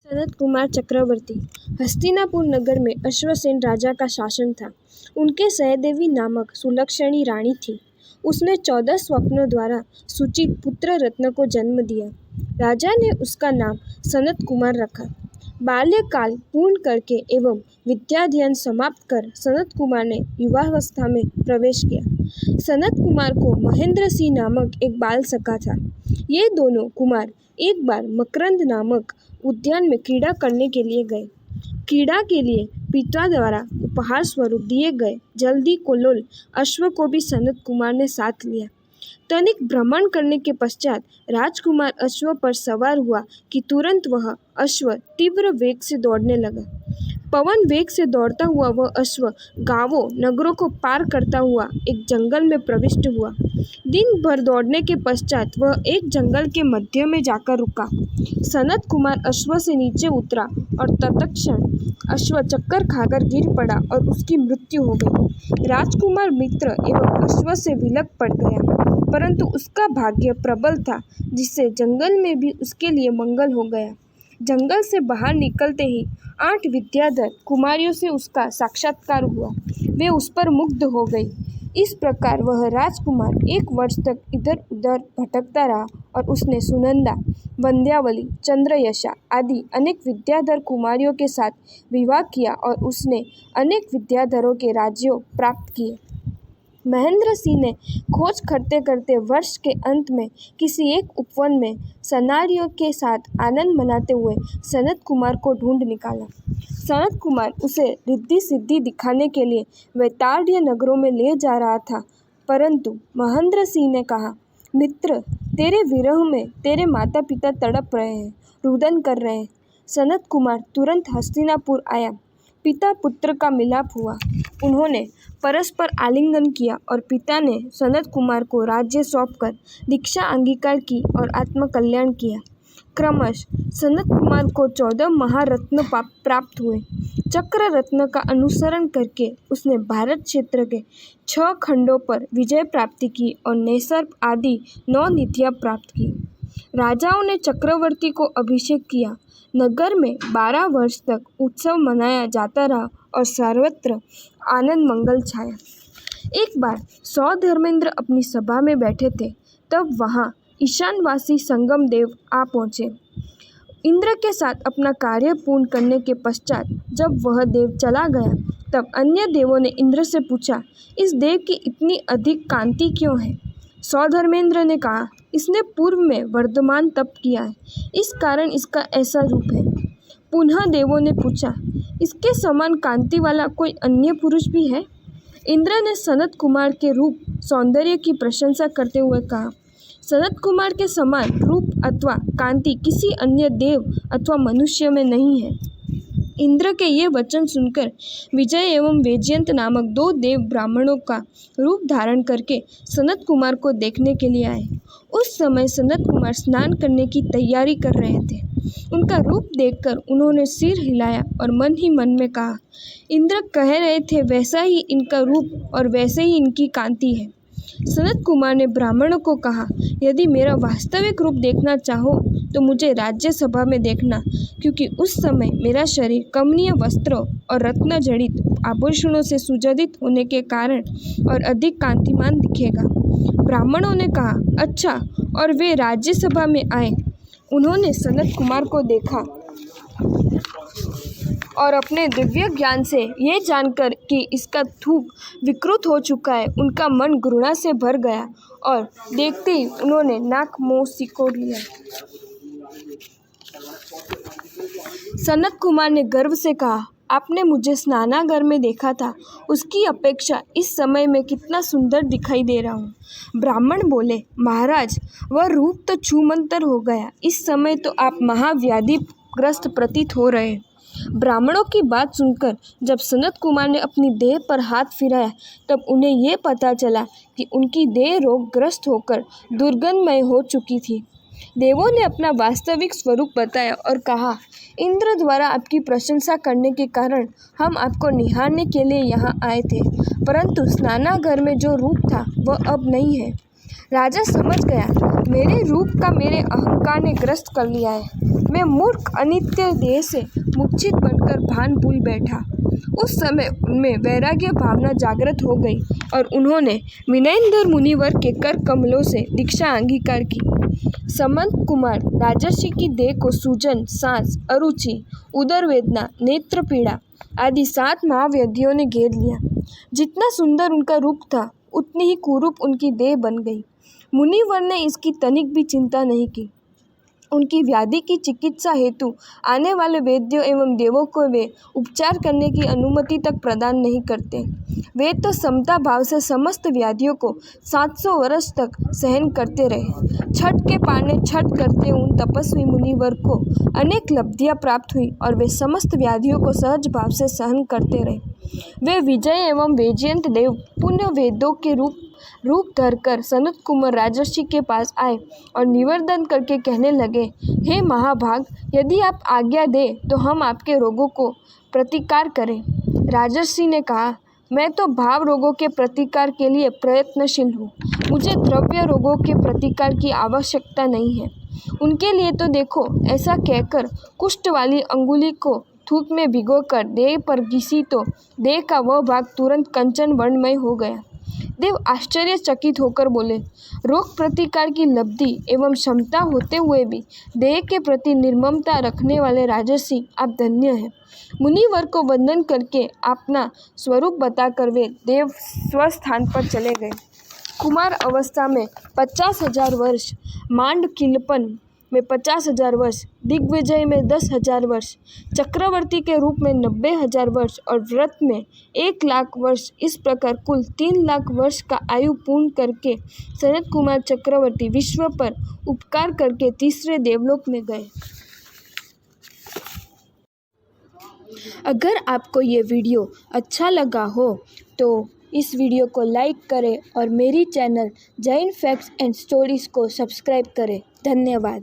सनत कुमार चक्रवर्ती। हस्तिनापुर नगर में अश्वसेन राजा का शासन था। उनके सहदेवी नामक सुलक्षणी रानी थी। उसने 14 स्वप्नों द्वारा सूचित पुत्र रत्न को जन्म दिया। राजा ने उसका नाम सनत कुमार रखा। बाल्यकाल पूर्ण करके एवं विद्याध्ययन समाप्त कर सनत कुमार ने युवावस्था में प्रवेश किया। सनत कुमार को महेंद्र सिंह नामक एक बाल सखा था। ये दोनों कुमार एक बार मकरंद नामक उद्यान में क्रीड़ा करने के लिए गए। क्रीड़ा के लिए पिता द्वारा उपहार स्वरूप दिए गए जल्दी कोलोल अश्व को भी सनत कुमार ने साथ लिया। तनिक भ्रमण करने के पश्चात राजकुमार अश्व पर सवार हुआ कि तुरंत वह अश्व तीव्र वेग से दौड़ने लगा। पवन वेग से दौड़ता हुआ वह अश्व गांवों नगरों को पार करता हुआ एक जंगल में प्रविष्ट हुआ। दिन भर दौड़ने के पश्चात वह एक जंगल के मध्य में जाकर रुका। सनत कुमार अश्व से नीचे उतरा और तत्क्षण अश्व चक्कर खाकर गिर पड़ा और उसकी मृत्यु हो गई। राजकुमार मित्र एवं अश्व से विलग पड़ गया, परंतु उसका भाग्य प्रबल था जिससे जंगल में भी उसके लिए मंगल हो गया। जंगल से बाहर निकलते ही 8 विद्याधर कुमारियों से उसका साक्षात्कार हुआ। वे उस पर मुग्ध हो गई। इस प्रकार वह राजकुमार 1 वर्ष तक इधर उधर भटकता रहा और उसने सुनंदा, वंध्यावली, चंद्रयशा आदि अनेक विद्याधर कुमारियों के साथ विवाह किया और उसने अनेक विद्याधरों के राज्यों प्राप्त किए। महेंद्र सिंह ने खोज करते करते वर्ष के अंत में किसी एक उपवन में सनारियों के साथ आनंद मनाते हुए सनत कुमार को ढूंढ निकाला। सनत कुमार उसे रिद्धि सिद्धि दिखाने के लिए वैतार्य नगरों में ले जा रहा था, परंतु महेंद्र सिंह ने कहा, मित्र, तेरे विरह में तेरे माता पिता तड़प रहे हैं, रुदन कर रहे हैं। सनत कुमार तुरंत हस्तिनापुर आया। पिता पुत्र का मिलाप हुआ। उन्होंने परस्पर आलिंगन किया और पिता ने सनत कुमार को राज्य सौंपकर दीक्षा अंगीकार की और आत्मकल्याण किया। क्रमश सनत कुमार को 14 महारत्न प्राप्त हुए। चक्र रत्न का अनुसरण करके उसने भारत क्षेत्र के 6 खंडों पर विजय प्राप्ति की और नैसर्प आदि 9 निधियां प्राप्त की। राजाओं ने चक्रवर्ती को अभिषेक किया। नगर में 12 वर्ष तक उत्सव मनाया जाता रहा और सर्वत्र आनंद मंगल छाया। एक बार 100 धर्मेंद्र अपनी सभा में बैठे थे, तब वहाँ ईशानवासी संगम देव आ पहुँचे। इंद्र के साथ अपना कार्य पूर्ण करने के पश्चात जब वह देव चला गया, तब अन्य देवों ने इंद्र से पूछा, इस देव की इतनी अधिक कांति क्यों है? 100 धर्मेंद्र ने कहा, इसने पूर्व में वर्धमान तप किया है, इस कारण इसका ऐसा रूप है। पुनः देवों ने पूछा, इसके समान कांति वाला कोई अन्य पुरुष भी है? इंद्र ने सनत कुमार के रूप सौंदर्य की प्रशंसा करते हुए कहा, सनत कुमार के समान रूप अथवा कांति किसी अन्य देव अथवा मनुष्य में नहीं है। इंद्र के ये वचन सुनकर विजय एवं वैजयंत नामक 2 देव ब्राह्मणों का रूप धारण करके सनत कुमार को देखने के लिए आए। उस समय सनत कुमार स्नान करने की तैयारी कर रहे थे। उनका रूप देखकर उन्होंने सिर हिलाया और मन ही मन में कहा, इंद्र कह रहे थे वैसा ही इनका रूप और वैसे ही इनकी कांति है। सनत कुमार ने ब्राह्मणों को कहा, यदि मेरा वास्तविक रूप देखना चाहो तो मुझे राज्यसभा में देखना, क्योंकि उस समय मेरा शरीर कमनीय वस्त्रों और रत्न जड़ित आभूषणों से सुजडित होने के कारण और अधिक कांतिमान दिखेगा। ब्राह्मणों ने कहा, अच्छा, और वे राज्यसभा में आए। उन्होंने सनत कुमार को देखा और अपने दिव्य ज्ञान से ये जानकर कि इसका थूक विकृत हो चुका है, उनका मन घृणा से भर गया और देखते ही उन्होंने नाक मुंह सिकोड़ लिया। सनत कुमार ने गर्व से कहा, आपने मुझे स्नानागार में देखा था, उसकी अपेक्षा इस समय में कितना सुंदर दिखाई दे रहा हूँ। ब्राह्मण बोले, महाराज, वह रूप तो छूमंतर हो गया, इस समय तो आप महाव्याधिग्रस्त प्रतीत हो रहे। ब्राह्मणों की बात सुनकर जब सनत कुमार ने अपनी देह पर हाथ फिराया, तब उन्हें ये पता चला कि उनकी देह रोगग्रस्त होकर दुर्गंधमय हो चुकी थी। देवों ने अपना वास्तविक स्वरूप बताया और कहा, इंद्र द्वारा आपकी प्रशंसा करने के कारण हम आपको निहारने के लिए यहाँ आए थे, परंतु स्नानागार में जो रूप था वह अब नहीं है। राजा समझ गया, मेरे रूप का मेरे अहंकार ने ग्रस्त कर लिया है। मैं मूर्ख अनित्य देह से मूर्छित बनकर भान भूल बैठा। उस समय उनमें वैराग्य भावना जागृत हो गई और उन्होंने विनयेंद्र मुनिवर के कर कमलों से दीक्षा अंगीकार की। समंत कुमार राजर्षि की देह को सूजन, सांस, अरुचि, उदर वेदना, नेत्र पीड़ा आदि 7 महाव्याधियों ने घेर लिया। जितना सुंदर उनका रूप था, उतनी ही कुरूप उनकी देह बन गई। मुनिवर ने इसकी तनिक भी चिंता नहीं की। उनकी व्याधि की चिकित्सा हेतु आने वाले वैद्यों एवं देवों को वे उपचार करने की अनुमति तक प्रदान नहीं करते। वे तो समता भाव से समस्त व्याधियों को 700 वर्ष तक सहन करते रहे। छठ के पाने छठ करते उन तपस्वी मुनिवर को अनेक लब्धियां प्राप्त हुई और वे समस्त व्याधियों को सहज भाव से सहन करते रहे। वे विजय एवं वैजयंत देव पुण्य वेदों के रूप धरकर सनत कुमार राजर्षि के पास आए और निवेदन करके कहने लगे, हे महाभाग, यदि आप आज्ञा दें तो हम आपके रोगों को प्रतिकार करें। राजर्षि ने कहा, मैं तो भाव रोगों के प्रतिकार के लिए प्रयत्नशील हूँ। मुझे द्रव्य रोगों के प्रतिकार की आवश्यकता नहीं है। उनके लिए तो देखो। ऐसा कहकर कुष्ठ वाली अंगुली को थूक में भिगोकर देह पर घिसी तो देह का वह भाग तुरंत कंचन वर्णमय हो गया। देव आश्चर्यचकित होकर बोले, रोग प्रतिकार की लब्धि एवं क्षमता होते हुए भी देह के प्रति निर्ममता रखने वाले राजर्षि, आप धन्य हैं। मुनिवर को वंदन करके अपना स्वरूप बताकर वे देव स्वस्थान पर चले गए। कुमार अवस्था में 50,000 वर्ष, मांडकिलपन में 50,000 वर्ष, दिग्विजय में 10,000 वर्ष, चक्रवर्ती के रूप में 90,000 वर्ष और व्रत में 1,00,000 वर्ष, इस प्रकार कुल 3,00,000 वर्ष का आयु पूर्ण करके सनत कुमार चक्रवर्ती विश्व पर उपकार करके तीसरे देवलोक में गए। अगर आपको ये वीडियो अच्छा लगा हो तो इस वीडियो को लाइक करें और मेरी channel Jain facts and stories को सब्सक्राइब करें। धन्यवाद।